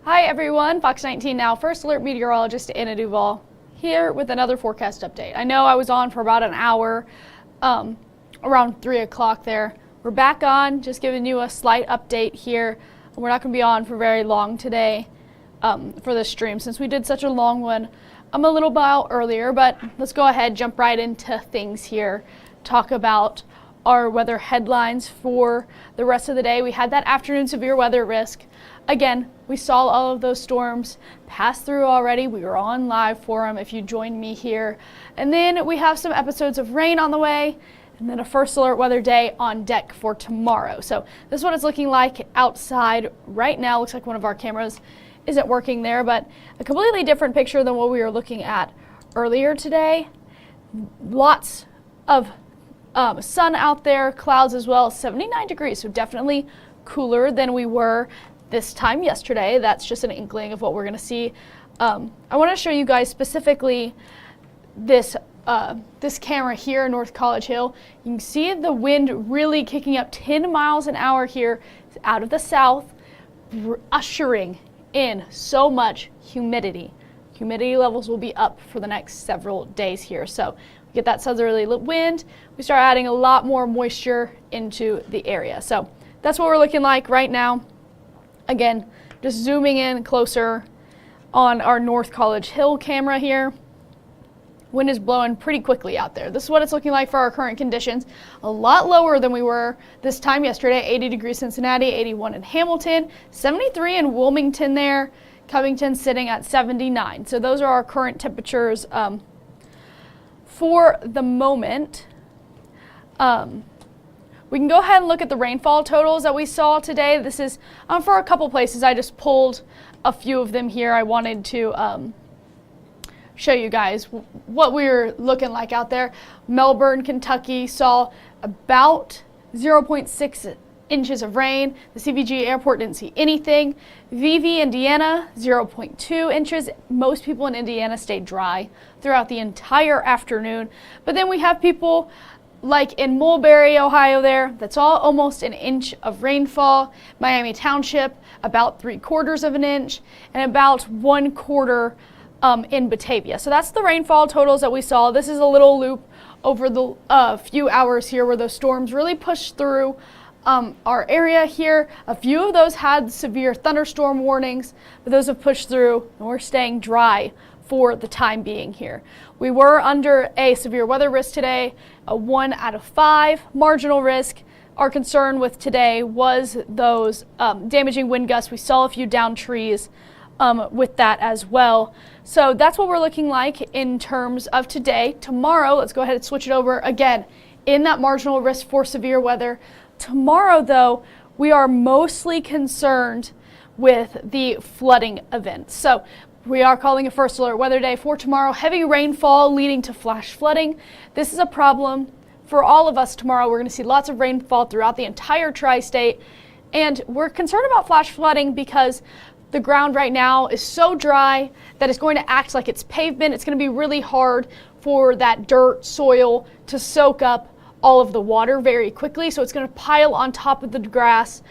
Hi everyone, Fox 19 now, First Alert Meteorologist Anna DuVall here with another forecast update. I know I was on for about an hour, around 3 o'clock there. We're back on, just giving you a slight update here. We're not going to be on for very long today for this stream since we did such a long one a little while earlier, but let's go ahead, jump right into things here, talk about our weather headlines for the rest of the day. We had that afternoon severe weather risk. Again, we saw all of those storms pass through already. We were on live for them if you joined me here. And then we have some episodes of rain on the way, and then a first alert weather day on deck for tomorrow. So this is what it's looking like outside right now. Looks like one of our cameras isn't working there, but a completely different picture than what we were looking at earlier today. Lots of sun out there, clouds as well, 79 degrees, so definitely cooler than we were this time yesterday. That's just an inkling of what we're going to see. I want to show you guys specifically this camera here in North College Hill. You can see the wind really kicking up 10 miles an hour here out of the south, ushering in so much humidity. Humidity levels will be up for the next several days here. So we get that southerly wind, we start adding a lot more moisture into the area. So that's what we're looking like right now. Again, just zooming in closer on our North College Hill camera here. Wind is blowing pretty quickly out there. This is what it's looking like for our current conditions. A lot lower than we were this time yesterday. 80 degrees Cincinnati, 81 in Hamilton, 73 in Wilmington there. Covington sitting at 79. So those are our current temperatures for the moment. We can go ahead and look at the rainfall totals that we saw today. This is for a couple places. I just pulled a few of them here. I wanted to show you guys what we're looking like out there. Melbourne, Kentucky saw about 0.6 inches of rain. The CVG airport didn't see anything. VV, Indiana, 0.2 inches. Most people in Indiana stayed dry throughout the entire afternoon. But then we have people like in Mulberry, Ohio there, that's all almost an inch of rainfall. Miami Township, about 3/4 of an inch, and about 1/4 in Batavia. So that's the rainfall totals that we saw. This is a little loop over the few hours here where those storms really pushed through our area here. A few of those had severe thunderstorm warnings, but those have pushed through and we're staying dry for the time being here. We were under a severe weather risk today, a 1 out of 5 marginal risk. Our concern with today was those damaging wind gusts. We saw a few downed trees with that as well. So that's what we're looking like in terms of today. Tomorrow, let's go ahead and switch it over again in that marginal risk for severe weather. Tomorrow, though, we are mostly concerned with the flooding events. So we are calling a first alert weather day for tomorrow. Heavy rainfall leading to flash flooding. This is a problem for all of us tomorrow. We're going to see lots of rainfall throughout the entire tri-state. And we're concerned about flash flooding because the ground right now is so dry that it's going to act like it's pavement. It's going to be really hard for that dirt, soil to soak up all of the water very quickly. So it's going to pile on top of the grass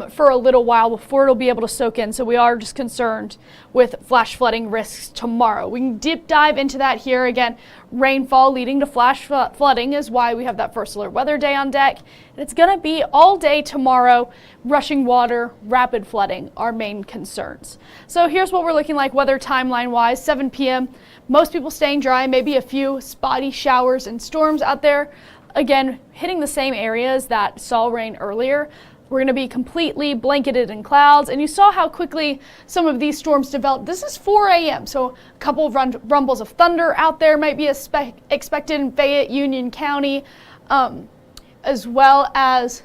for a little while before it'll be able to soak in. So we are just concerned with flash flooding risks tomorrow. We can deep dive into that here. Again, rainfall leading to flash flooding is why we have that first alert weather day on deck. And it's going to be all day tomorrow. Rushing water, rapid flooding, our main concerns. So here's what we're looking like weather timeline wise. 7 p.m. Most people staying dry, maybe a few spotty showers and storms out there. Again, hitting the same areas that saw rain earlier. We're going to be completely blanketed in clouds, and you saw how quickly some of these storms developed. This is 4 a.m., so a couple of rumbles of thunder out there might be expected in Fayette, Union County, as well as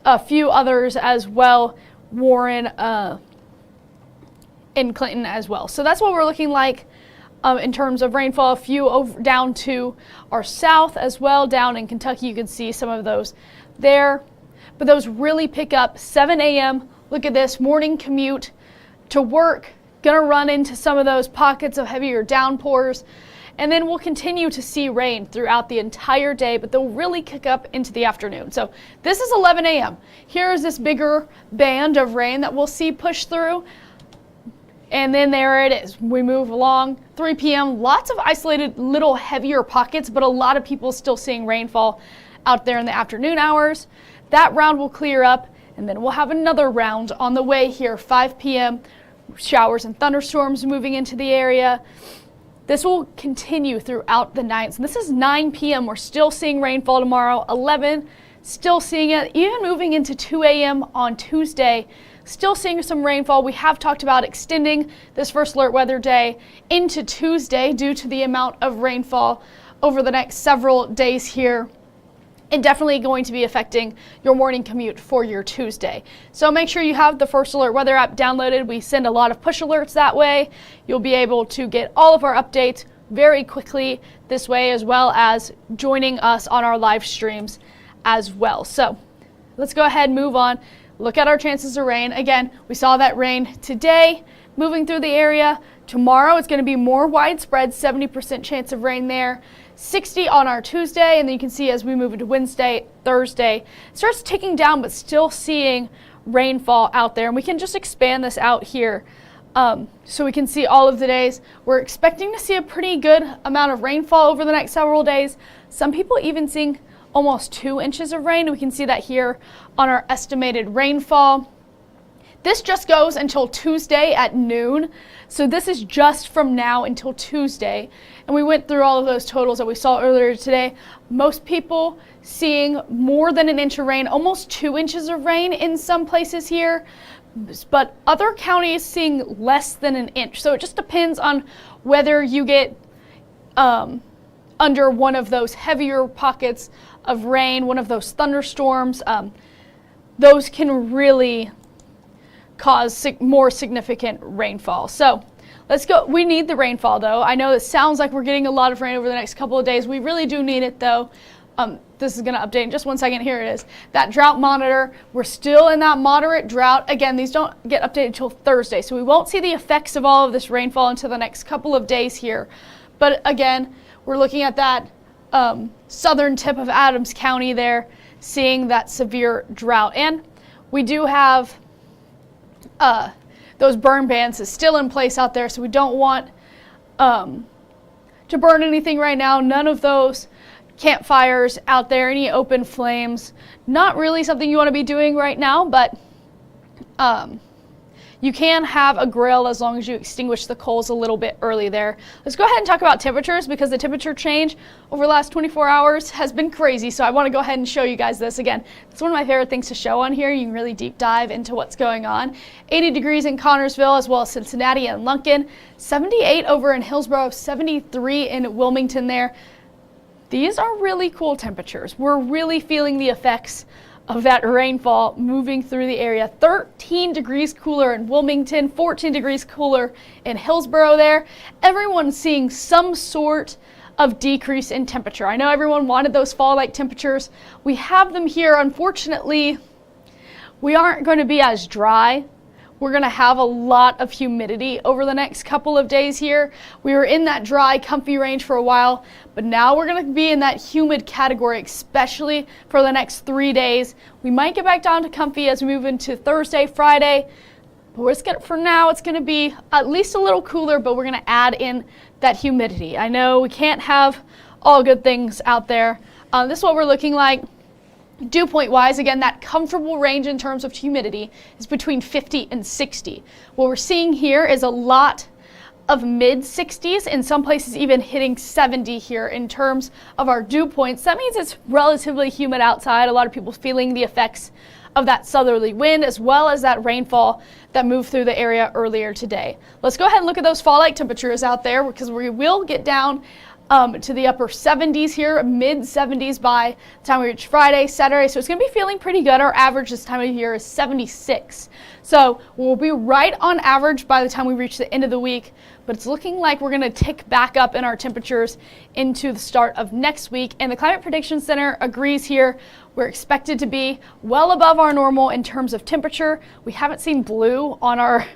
a few others as well, Warren, in Clinton as well. So that's what we're looking like in terms of rainfall. A few down to our south as well. Down in Kentucky, you can see some of those there. But those really pick up 7 a.m. Look at this morning commute to work. Gonna run into some of those pockets of heavier downpours. And then we'll continue to see rain throughout the entire day, but they'll really kick up into the afternoon. So this is 11 a.m. Here's this bigger band of rain that we'll see push through. And then there it is. We move along, 3 p.m. Lots of isolated little heavier pockets, but a lot of people still seeing rainfall out there in the afternoon hours. That round will clear up, and then we'll have another round on the way here, 5 p.m. Showers and thunderstorms moving into the area. This will continue throughout the night. So this is 9 p.m. We're still seeing rainfall tomorrow. 11, still seeing it. Even moving into 2 a.m. on Tuesday, still seeing some rainfall. We have talked about extending this first alert weather day into Tuesday due to the amount of rainfall over the next several days here, and definitely going to be affecting your morning commute for your Tuesday. So make sure you have the First Alert Weather app downloaded. We send a lot of push alerts that way. You'll be able to get all of our updates very quickly this way, as well as joining us on our live streams as well. So let's go ahead and move on. Look at our chances of rain. Again, we saw that rain today moving through the area. Tomorrow it's going to be more widespread, 70% chance of rain there. 60 on our Tuesday, and then you can see as we move into Wednesday, Thursday, it starts ticking down, but still seeing rainfall out there. And we can just expand this out here so we can see all of the days. We're expecting to see a pretty good amount of rainfall over the next several days. Some people even seeing almost 2 inches of rain. We can see that here on our estimated rainfall. This just goes until Tuesday at noon. So this is just from now until Tuesday. And we went through all of those totals that we saw earlier today. Most people seeing more than an inch of rain, almost 2 inches of rain in some places here, but other counties seeing less than an inch. So it just depends on whether you get under one of those heavier pockets of rain, one of those thunderstorms. Those can really cause more significant rainfall. So let's go. We need the rainfall though. I know it sounds like we're getting a lot of rain over the next couple of days. We really do need it though. This is going to update in just 1 second. Here it is. That drought monitor, we're still in that moderate drought. Again, these don't get updated until Thursday, so we won't see the effects of all of this rainfall until the next couple of days here. But again, we're looking at that southern tip of Adams County there, seeing that severe drought. And we do have those burn bans is still in place out there, so we don't want to burn anything right now. None of those campfires out there, any open flames, not really something you want to be doing right now, but you can have a grill as long as you extinguish the coals a little bit early there. Let's go ahead and talk about temperatures, because the temperature change over the last 24 hours has been crazy. So I want to go ahead and show you guys this again. It's one of my favorite things to show on here. You can really deep dive into what's going on. 80 degrees in Connersville, as well as Cincinnati and Lunkin. 78 over in Hillsborough, 73 in Wilmington there. These are really cool temperatures. We're really feeling the effects of that rainfall moving through the area. 13 degrees cooler in Wilmington, 14 degrees cooler in Hillsborough there. Everyone's seeing some sort of decrease in temperature. I know everyone wanted those fall-like temperatures. We have them here. Unfortunately, we aren't going to be as dry. We're going to have a lot of humidity over the next couple of days here. We were in that dry, comfy range for a while, but now we're going to be in that humid category, especially for the next 3 days. We might get back down to comfy as we move into Thursday, Friday, but for now it's going to be at least a little cooler, but we're going to add in that humidity. I know we can't have all good things out there. This is what we're looking like. Dew point wise, again, that comfortable range in terms of humidity is between 50 and 60. What we're seeing here is a lot of mid 60s, in some places even hitting 70 here in terms of our dew points. That means it's relatively humid outside. A lot of people feeling the effects of that southerly wind, as well as that rainfall that moved through the area earlier today. Let's go ahead and look at those fall-like temperatures out there, because we will get down to the upper 70s here, mid 70s by the time we reach Friday, Saturday. So it's going to be feeling pretty good. Our average this time of year is 76. So we'll be right on average by the time we reach the end of the week. But it's looking like we're going to tick back up in our temperatures into the start of next week. And the Climate Prediction Center agrees here. We're expected to be well above our normal in terms of temperature. We haven't seen blue on our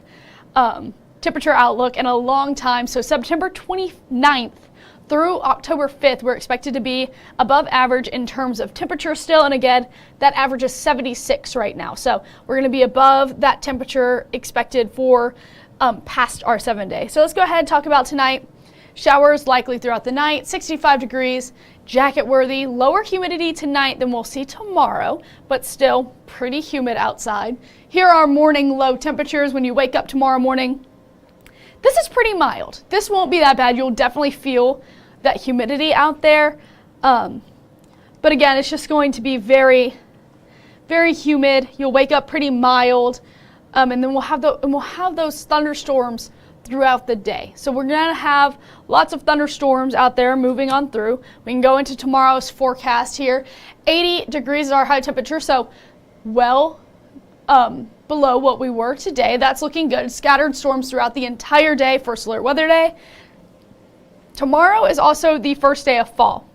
temperature outlook in a long time. So September 29th through October 5th, we're expected to be above average in terms of temperature still. And again, that average is 76 right now. So we're going to be above that temperature expected for past our 7-day. So let's go ahead and talk about tonight. Showers likely throughout the night, 65 degrees, jacket worthy, lower humidity tonight than we'll see tomorrow, but still pretty humid outside. Here are our morning low temperatures when you wake up tomorrow morning. This is pretty mild. This won't be that bad. You'll definitely feel that humidity out there. But again, it's just going to be very, very humid. You'll wake up pretty mild. And then we'll have those thunderstorms throughout the day. So we're going to have lots of thunderstorms out there moving on through. We can go into tomorrow's forecast here. 80 degrees is our high temperature, so well below what we were today. That's looking good. Scattered storms throughout the entire day, first alert weather day. Tomorrow is also the first day of fall.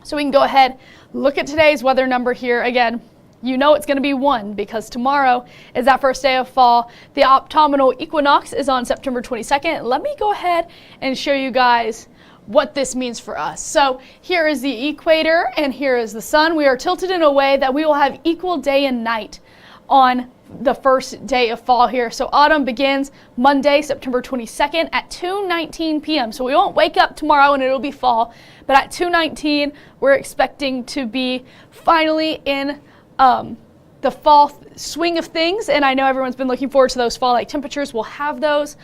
So we can go ahead, look at today's weather number here. Again, you know it's going to be 1 because tomorrow is that first day of fall. The autumnal equinox is on September 22nd. Let me go ahead and show you guys what this means for us. So here is the equator and here is the sun. We are tilted in a way that we will have equal day and night on the first day of fall here. So autumn begins Monday, September 22nd at 2:19 p.m. So we won't wake up tomorrow and it'll be fall, but at 2:19 we're expecting to be finally in the fall swing of things, and I know everyone's been looking forward to those fall-like temperatures. We'll have those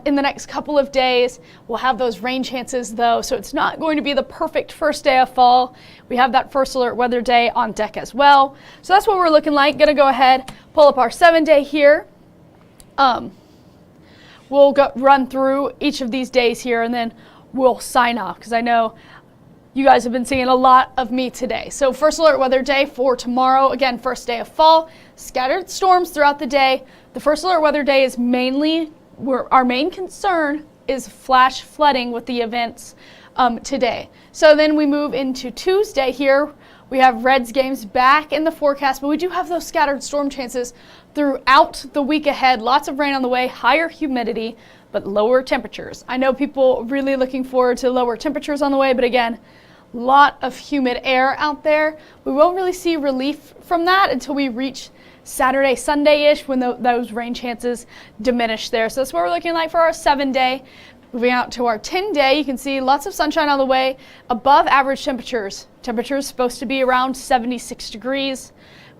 in the next couple of days. We'll have those rain chances though, so it's not going to be the perfect first day of fall. We have that first alert weather day on deck as well. So that's what we're looking like. Gonna go ahead, pull up our 7-day here. We'll run through each of these days here and then we'll sign off because I know you guys have been seeing a lot of me today. So first alert weather day for tomorrow, again, first day of fall, scattered storms throughout the day. The first alert weather day is mainly, our main concern is flash flooding with the events today. So then we move into Tuesday here. We have Reds games back in the forecast, but we do have those scattered storm chances throughout the week ahead. Lots of rain on the way, higher humidity, but lower temperatures. I know people really looking forward to lower temperatures on the way, but again, lot of humid air out there. We won't really see relief from that until we reach Saturday, Sunday-ish when those rain chances diminish there. So that's what we're looking like for our 7-day. Moving out to our 10-day, you can see lots of sunshine on the way, above average temperatures. Temperatures supposed to be around 76 degrees.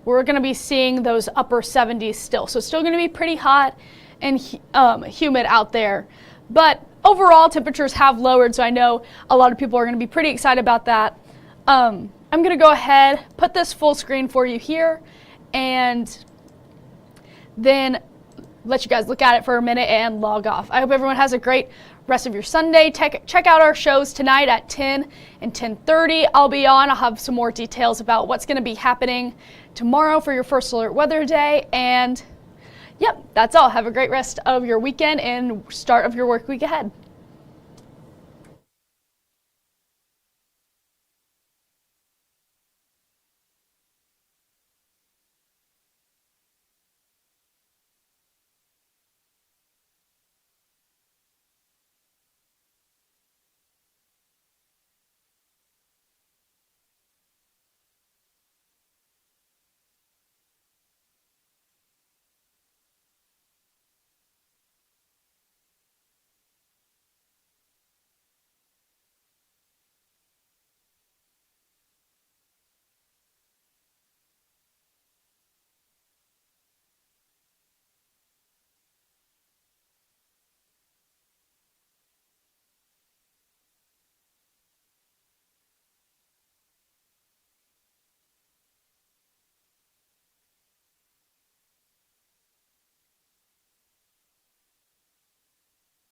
We're going to be seeing those upper 70s still. So it's still going to be pretty hot and humid out there. But overall, temperatures have lowered, so I know a lot of people are going to be pretty excited about that. I'm going to go ahead, put this full screen for you here, and then let you guys look at it for a minute and log off. I hope everyone has a great rest of your Sunday. Check out our shows tonight at 10 and 10:30. I'll be on. I'll have some more details about what's going to be happening tomorrow for your first alert weather day. And yep, that's all. Have a great rest of your weekend and start of your work week ahead.